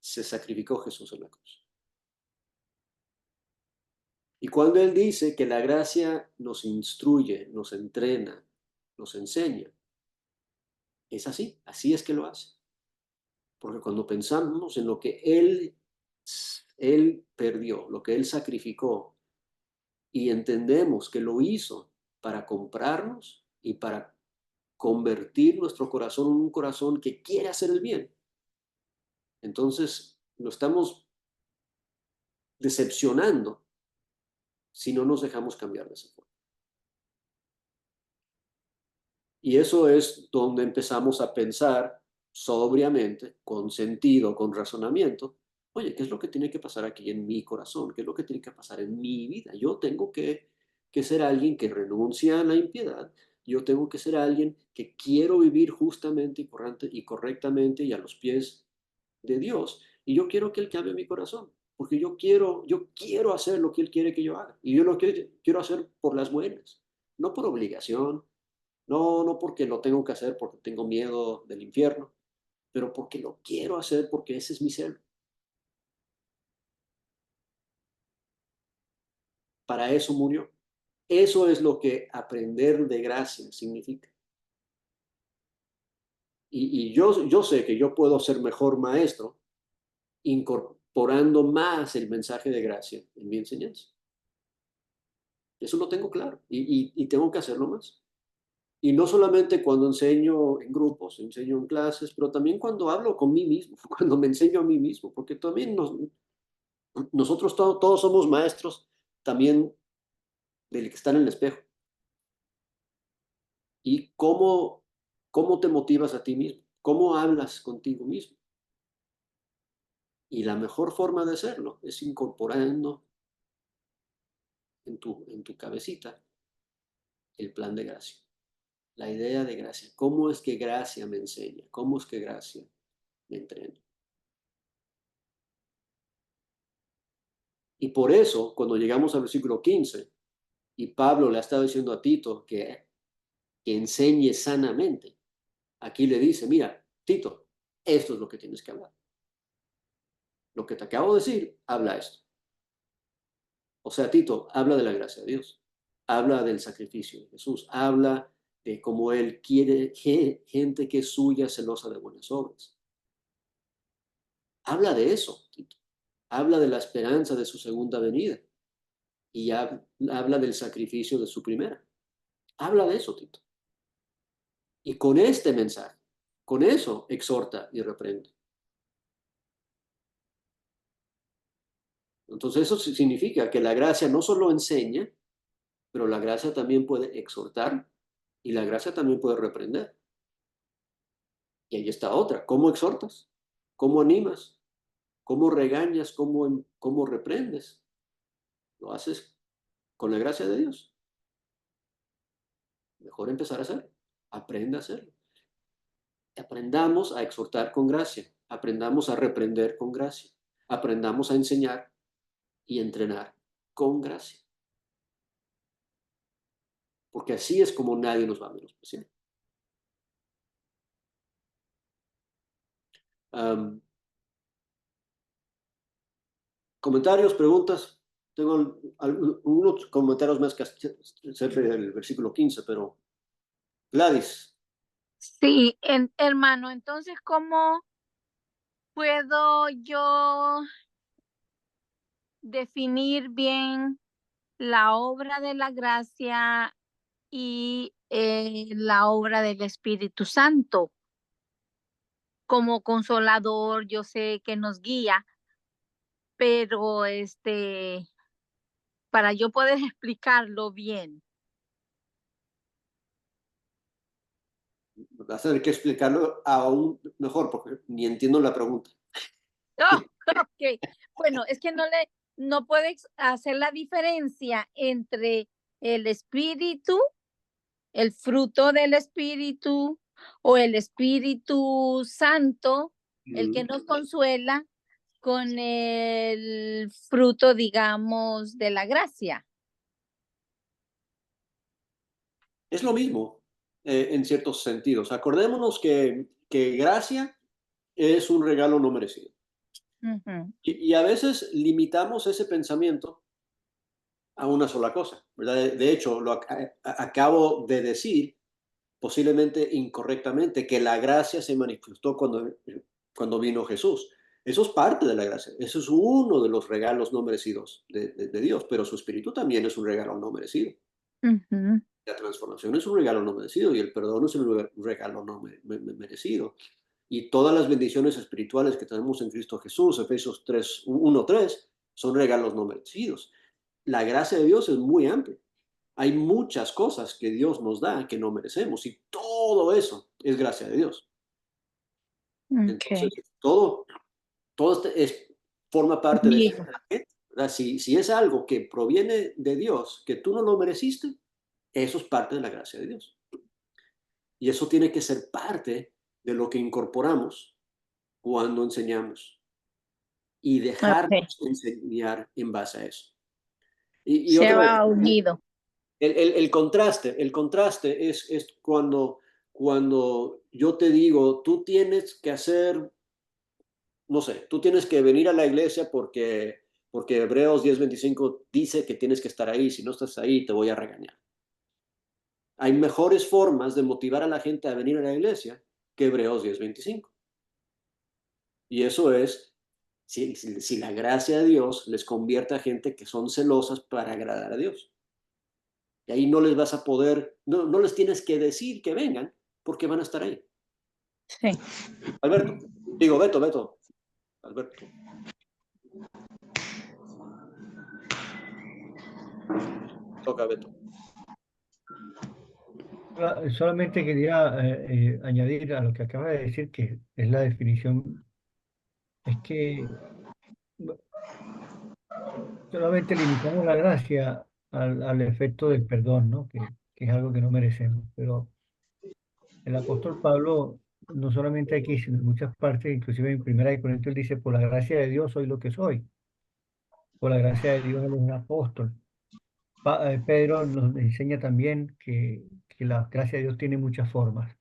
se sacrificó Jesús en la cruz. Y cuando Él dice que la gracia nos instruye, nos entrena, nos enseña, es así es que lo hace. Porque cuando pensamos en lo que Él perdió, lo que Él sacrificó, y entendemos que lo hizo para comprarnos y para convertir nuestro corazón en un corazón que quiere hacer el bien, entonces lo estamos decepcionando si no nos dejamos cambiar de esa forma. Y eso es donde empezamos a pensar sobriamente, con sentido, con razonamiento. Oye, ¿qué es lo que tiene que pasar aquí en mi corazón? ¿Qué es lo que tiene que pasar en mi vida? Yo tengo que ser alguien que renuncia a la impiedad. Yo tengo que ser alguien que quiero vivir justamente y correctamente y a los pies de Dios. Y yo quiero que Él cambie mi corazón, porque yo quiero hacer lo que Él quiere que yo haga. Y yo lo quiero hacer por las buenas, no por obligación, no porque lo tengo que hacer porque tengo miedo del infierno, pero porque lo quiero hacer porque ese es mi ser. Para eso murió. Eso es lo que aprender de gracia significa. Y yo sé que yo puedo ser mejor maestro incorporando más el mensaje de gracia en mi enseñanza. Eso lo tengo claro y tengo que hacerlo más. Y no solamente cuando enseño en grupos, enseño en clases, pero también cuando hablo con mí mismo, cuando me enseño a mí mismo, porque también nosotros todos somos maestros también del que está en el espejo. ¿Y cómo te motivas a ti mismo? ¿Cómo hablas contigo mismo? Y la mejor forma de hacerlo es incorporando en tu cabecita el plan de gracia, la idea de gracia. ¿Cómo es que gracia me enseña? ¿Cómo es que gracia me entrena? Y por eso, cuando llegamos al versículo 15, y Pablo le ha estado diciendo a Tito que enseñe sanamente, aquí le dice, mira, Tito, esto es lo que tienes que hablar. Lo que te acabo de decir, habla esto. O sea, Tito, habla de la gracia de Dios, habla del sacrificio de Jesús, habla de cómo Él quiere gente que es suya, celosa de buenas obras. Habla de eso, Tito. Habla de la esperanza de su segunda venida y habla del sacrificio de su primera. Habla de eso, Tito. Y con este mensaje, con eso exhorta y reprende. Entonces eso significa que la gracia no solo enseña, pero la gracia también puede exhortar y la gracia también puede reprender. Y ahí está otra. ¿Cómo exhortas? ¿Cómo animas? ¿Cómo regañas? ¿Cómo reprendes? Lo haces con la gracia de Dios. Mejor empezar a hacerlo. Aprende a hacerlo. Aprendamos a exhortar con gracia. Aprendamos a reprender con gracia. Aprendamos a enseñar y entrenar con gracia. Porque así es como nadie nos va a menospreciar. ¿Comentarios, preguntas? Tengo unos comentarios más que hacer del versículo 15, pero Gladys. Sí, hermano, entonces, ¿cómo puedo yo definir bien la obra de la gracia y la obra del Espíritu Santo? Como consolador, yo sé que nos guía, pero para yo poder explicarlo bien. Vas a tener que explicarlo aún mejor porque ni entiendo la pregunta. Oh, ok. Bueno, es que no puedes hacer la diferencia entre el Espíritu, el fruto del Espíritu o el Espíritu Santo, el que nos consuela, con el fruto, digamos, de la gracia. Es lo mismo en ciertos sentidos. Acordémonos que gracia es un regalo no merecido. Ujú. Y a veces limitamos ese pensamiento a una sola cosa, ¿verdad? De hecho, acabo de decir, posiblemente incorrectamente, que la gracia se manifestó cuando vino Jesús. Eso es parte de la gracia. Eso es uno de los regalos no merecidos de Dios, pero su espíritu también es un regalo no merecido. Ujú. La transformación es un regalo no merecido y el perdón es un regalo no merecido. Y todas las bendiciones espirituales que tenemos en Cristo Jesús, Efesios 1:3, son regalos no merecidos. La gracia de Dios es muy amplia. Hay muchas cosas que Dios nos da que no merecemos y todo eso es gracia de Dios. Entonces, Okay. todo forma parte de Bien. ese paquete, ¿verdad? Si es algo que proviene de Dios, que tú no lo mereciste, eso es parte de la gracia de Dios. Y eso tiene que ser parte de lo que incorporamos cuando enseñamos y Ok. dejarnos enseñar en base a eso. Y Se otra vez, va unido. el contraste es cuando yo te digo, tú tienes que hacer, no sé, tú tienes que venir a la iglesia porque Hebreos 10:25 dice que tienes que estar ahí, si no estás ahí te voy a regañar. Hay mejores formas de motivar a la gente a venir a la iglesia que Hebreos 10:25. Y eso es, si la gracia de Dios les convierte a gente que son celosas para agradar a Dios. Y ahí no les vas a poder, no les tienes que decir que vengan porque van a estar ahí. Sí. Alberto, digo, Beto, Alberto. Toca, Beto. Solamente quería añadir a lo que acaba de decir, que es la definición, es que solamente limitamos la gracia al efecto del perdón, ¿no? Que es algo que no merecemos. Pero el apóstol Pablo, no solamente aquí, sino en muchas partes, inclusive en 1 Corintios, dice, por la gracia de Dios soy lo que soy. Por la gracia de Dios él es un apóstol. Pedro nos enseña también que la gracia de Dios tiene muchas formas,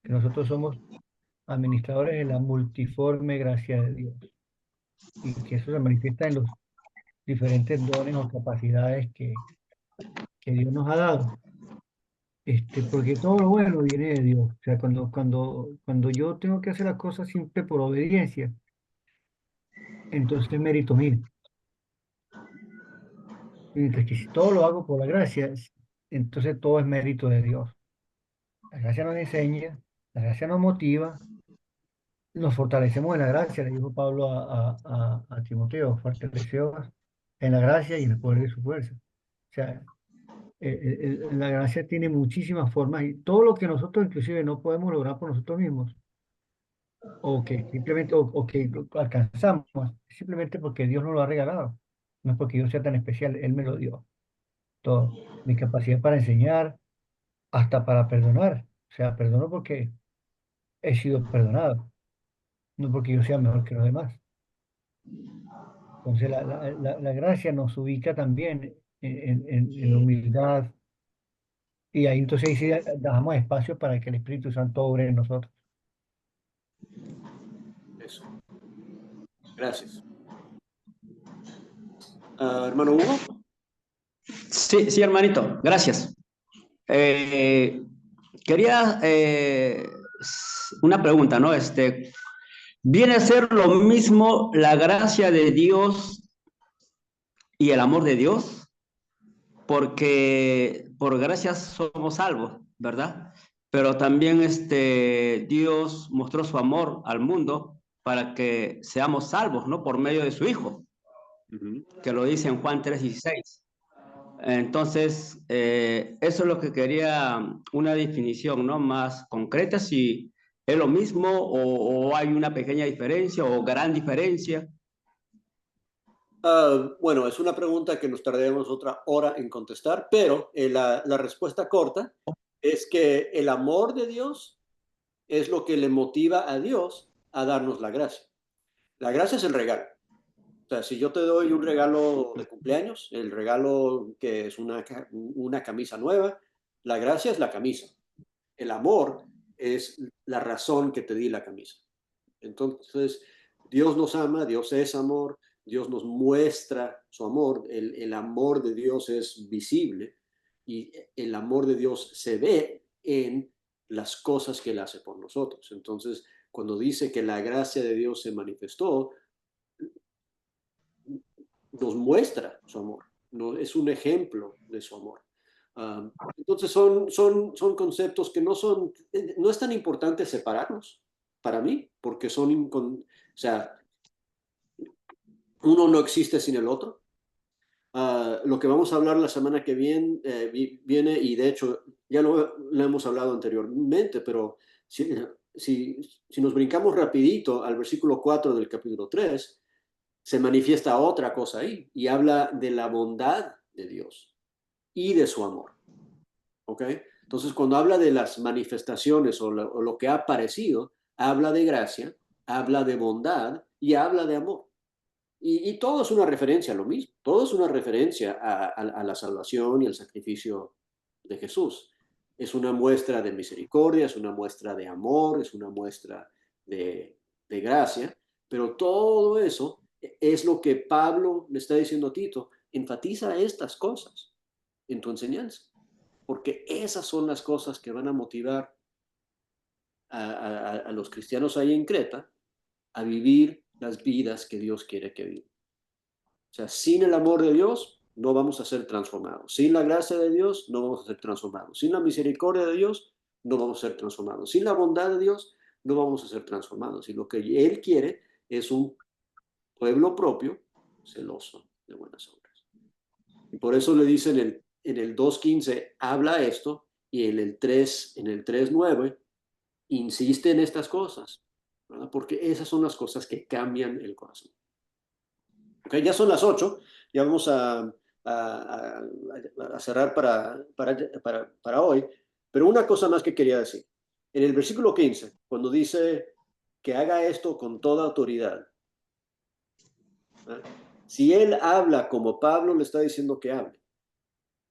que nosotros somos administradores de la multiforme gracia de Dios y que eso se manifiesta en los diferentes dones o capacidades que Dios nos ha dado. Porque todo lo bueno viene de Dios. O sea, cuando yo tengo que hacer las cosas siempre por obediencia, entonces es mérito mío. Mientras que si todo lo hago por la gracia, entonces todo es mérito de Dios. La gracia nos enseña, la gracia nos motiva, nos fortalecemos en la gracia, le dijo Pablo a Timoteo, fortaleceos en la gracia y en el poder de su fuerza. O sea, la gracia tiene muchísimas formas y todo lo que nosotros inclusive no podemos lograr por nosotros mismos o que simplemente o que lo alcanzamos simplemente porque Dios nos lo ha regalado. No es porque yo sea tan especial, Él me lo dio. Todo. Mi capacidad para enseñar, hasta para perdonar. O sea, perdono porque he sido perdonado, no porque yo sea mejor que los demás. Entonces la gracia nos ubica también en la humildad y ahí entonces ahí sí damos espacio para que el Espíritu Santo obre en nosotros. Eso. Gracias. Hermano Hugo. Sí, sí, hermanito, gracias. Quería una pregunta, ¿no? ¿Viene a ser lo mismo la gracia de Dios y el amor de Dios? Porque por gracia somos salvos, ¿verdad? Pero también Dios mostró su amor al mundo para que seamos salvos, ¿no? Por medio de su Hijo, que lo dice en Juan 3:16. Entonces, eso es lo que quería, una definición, ¿no? Más concreta, si es lo mismo o hay una pequeña diferencia o gran diferencia. Bueno, es una pregunta que nos tardaremos otra hora en contestar, pero la respuesta corta es que el amor de Dios es lo que le motiva a Dios a darnos la gracia. La gracia es el regalo. O sea, si yo te doy un regalo de cumpleaños, el regalo que es una camisa nueva, la gracia es la camisa. El amor es la razón que te di la camisa. Entonces, Dios nos ama, Dios es amor, Dios nos muestra su amor, el amor de Dios es visible y el amor de Dios se ve en las cosas que Él hace por nosotros. Entonces, cuando dice que la gracia de Dios se manifestó, nos muestra su amor, ¿no? Es un ejemplo de su amor. Entonces son conceptos que no es tan importante separarlos para mí, porque o sea, uno no existe sin el otro. Lo que vamos a hablar la semana que viene, y de hecho ya lo hemos hablado anteriormente, pero si nos brincamos rapidito al versículo 4 del capítulo 3, se manifiesta otra cosa ahí y habla de la bondad de Dios y de su amor. ¿Ok? Entonces, cuando habla de las manifestaciones o lo que ha aparecido, habla de gracia, habla de bondad y habla de amor. Y todo es una referencia a lo mismo, todo es una referencia a la salvación y al sacrificio de Jesús. Es una muestra de misericordia, es una muestra de amor, es una muestra de gracia, pero todo eso es lo que Pablo le está diciendo a Tito: enfatiza estas cosas en tu enseñanza, porque esas son las cosas que van a motivar a los cristianos ahí en Creta a vivir las vidas que Dios quiere que vivan. O sea, sin el amor de Dios no vamos a ser transformados. Sin la gracia de Dios no vamos a ser transformados. Sin la misericordia de Dios no vamos a ser transformados. Sin la bondad de Dios no vamos a ser transformados. Y lo que Él quiere es un pueblo propio, celoso de buenas obras. Y por eso le dice en el 2:15, habla esto, y en el 3:9 insiste en estas cosas, ¿verdad? Porque esas son las cosas que cambian el corazón. Okay, ya son las 8, ya vamos a cerrar para hoy, pero una cosa más que quería decir. En el versículo 15, cuando dice que haga esto con toda autoridad, ¿verdad? Si él habla como Pablo le está diciendo que hable,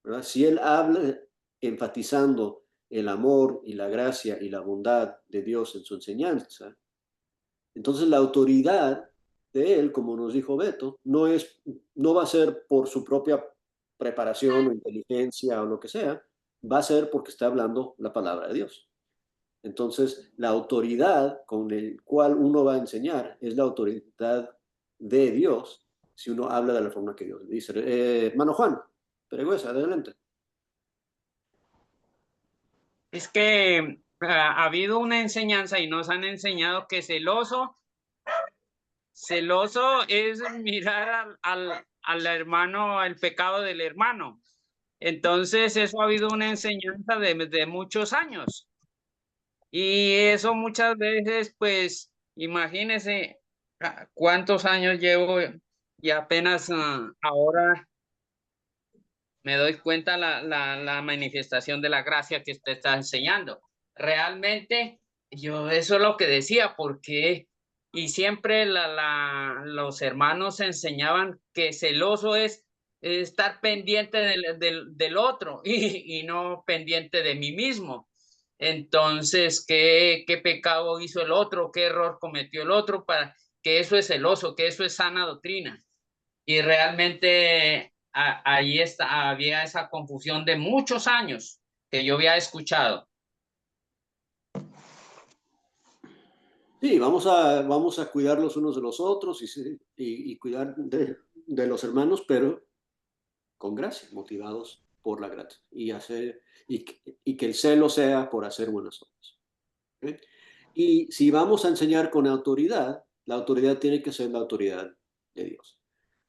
¿verdad? Si él habla enfatizando el amor y la gracia y la bondad de Dios en su enseñanza, entonces la autoridad de él, como nos dijo Beto, no va a ser por su propia preparación o inteligencia o lo que sea, va a ser porque está hablando la palabra de Dios. Entonces, la autoridad con el cual uno va a enseñar es la autoridad de Dios si uno habla de la forma que Dios dice. Hermano Juan, Peregüesa, adelante. Es que ha habido una enseñanza y nos han enseñado que celoso es mirar al hermano, el pecado del hermano. Entonces, eso ha habido una enseñanza de muchos años. Y eso muchas veces, pues, imagínense cuántos años llevo y apenas ahora me doy cuenta la manifestación de la gracia que usted está enseñando. Realmente, yo eso es lo que decía, porque y siempre los hermanos enseñaban que celoso es estar pendiente del otro y no pendiente de mí mismo. Entonces, ¿qué pecado hizo el otro? ¿Qué error cometió el otro? Para que eso es celoso, que eso es sana doctrina. Y realmente ahí había esa confusión de muchos años que yo había escuchado. Sí, vamos a cuidar los unos de los otros y cuidar de los hermanos, pero con gracia, motivados por la gracia y que el celo sea por hacer buenas obras. ¿Okay? Y si vamos a enseñar con autoridad, la autoridad tiene que ser la autoridad de Dios.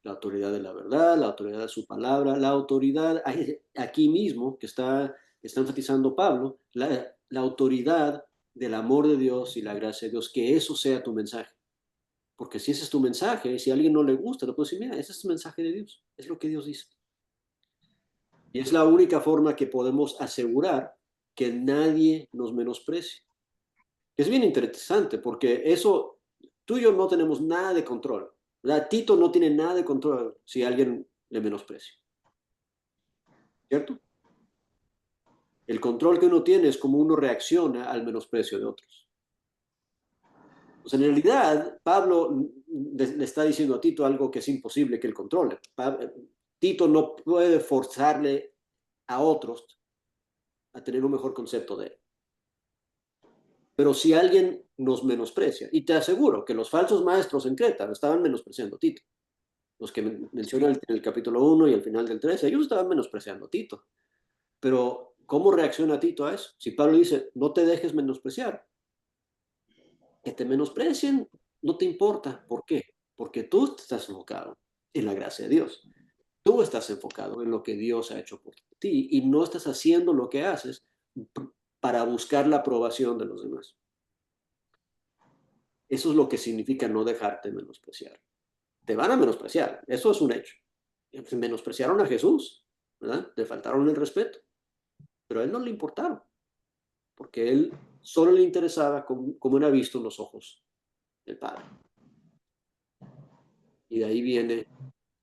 La autoridad de la verdad, la autoridad de su palabra, la autoridad aquí mismo que está enfatizando Pablo, la autoridad del amor de Dios y la gracia de Dios, que eso sea tu mensaje. Porque si ese es tu mensaje, si a alguien no le gusta, le puedo decir, mira, ese es el mensaje de Dios, es lo que Dios dice. Y es la única forma que podemos asegurar que nadie nos menosprecie. Es bien interesante porque eso, tú y yo no tenemos nada de control. ¿Verdad? Tito no tiene nada de control si alguien le menosprecia. ¿Cierto? El control que uno tiene es cómo uno reacciona al menosprecio de otros. Pues en realidad, Pablo le está diciendo a Tito algo que es imposible que él controle. Tito no puede forzarle a otros a tener un mejor concepto de él. Pero si alguien nos menosprecia, y te aseguro que los falsos maestros en Creta estaban menospreciando a Tito, los que mencionan en el capítulo 1 y al final del 13, ellos estaban menospreciando a Tito. Pero, ¿cómo reacciona Tito a eso? Si Pablo dice, no te dejes menospreciar, que te menosprecien no te importa. ¿Por qué? Porque tú estás enfocado en la gracia de Dios. Tú estás enfocado en lo que Dios ha hecho por ti y no estás haciendo lo que haces para buscar la aprobación de los demás. Eso es lo que significa no dejarte menospreciar. Te van a menospreciar, eso es un hecho. Menospreciaron a Jesús, ¿verdad? Le faltaron el respeto, pero a él no le importaron, porque él solo le interesaba como era visto en los ojos del Padre. Y de ahí viene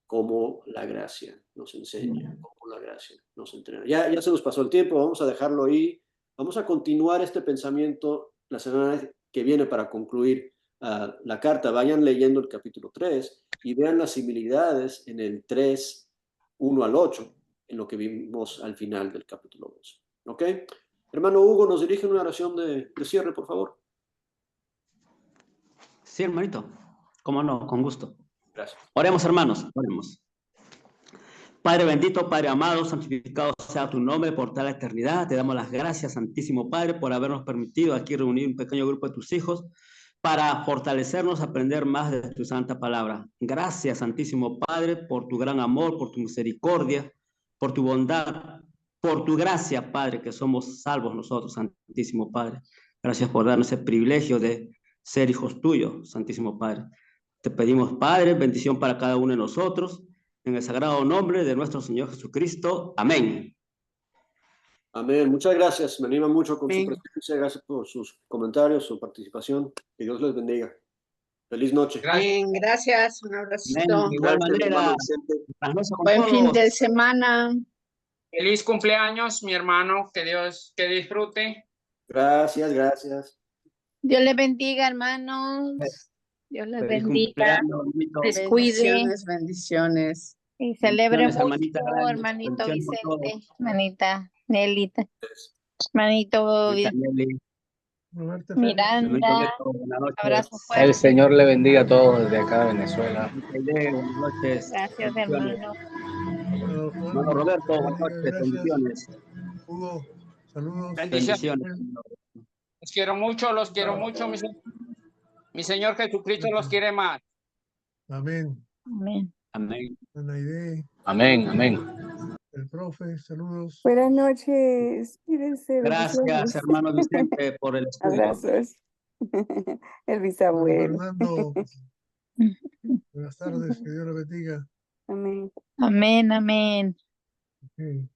cómo la gracia nos enseña, cómo la gracia nos entrena. Ya se nos pasó el tiempo, vamos a dejarlo ahí. Vamos a continuar este pensamiento la semana que viene para concluir la carta. Vayan leyendo el capítulo 3 y vean las similitudes en el 3, 1 al 8, en lo que vimos al final del capítulo 2. ¿Ok? Hermano Hugo, nos dirige una oración de cierre, por favor. Sí, hermanito. Cómo no, con gusto. Gracias. Oremos, hermanos, oremos. Padre bendito, Padre amado, santificado sea tu nombre por toda la eternidad. Te damos las gracias, Santísimo Padre, por habernos permitido aquí reunir un pequeño grupo de tus hijos para fortalecernos, aprender más de tu santa palabra. Gracias, Santísimo Padre, por tu gran amor, por tu misericordia, por tu bondad, por tu gracia, Padre, que somos salvos nosotros, Santísimo Padre. Gracias por darnos ese privilegio de ser hijos tuyos, Santísimo Padre. Te pedimos, Padre, bendición para cada uno de nosotros, en el sagrado nombre de nuestro Señor Jesucristo. Amén. Amén. Muchas gracias. Me anima mucho con su presencia. Gracias por sus comentarios, su participación. Que Dios les bendiga. Feliz noche. Gracias. Gracias, un Amén. abracito. De igual Gracias, manera, hermano Vicente. buenas noches con Buen fin todos. de semana. Feliz cumpleaños, mi hermano. Que disfrute. Gracias, gracias. Dios les bendiga, hermanos. Dios les Feliz bendiga. cumpleaños, hermanito. Les cuide Bendiciones. y celebre Bendiciones, hermanita. mucho, hermanito Bendiciones por todos. Vicente, hermanita Nelita, hermanito Ahorita, Nelly, Roberto, hermanito Miranda. Beto, buenas noches. Abrazo El fuerte. Señor le bendiga a todos desde acá de Venezuela. Aide, buenas noches. Gracias, Bendiciones. hermano. Hermano Roberto, buenas noches. Gracias. Bendiciones. Hugo, saludos. Bendiciones. Bendiciones. Los quiero mucho. Mi Señor Jesucristo los quiere más. Amén. Amén. Amén. Buena idea. Amén, amén. el profe, saludos. Buenas noches, cuídense, Gracias, bendiciones. hermano Vicente, por el estudio. Abrazos. El Hermano bisabuelo. Fernando, buenas tardes, que Dios le bendiga. Amén. Amén, amén. Ok.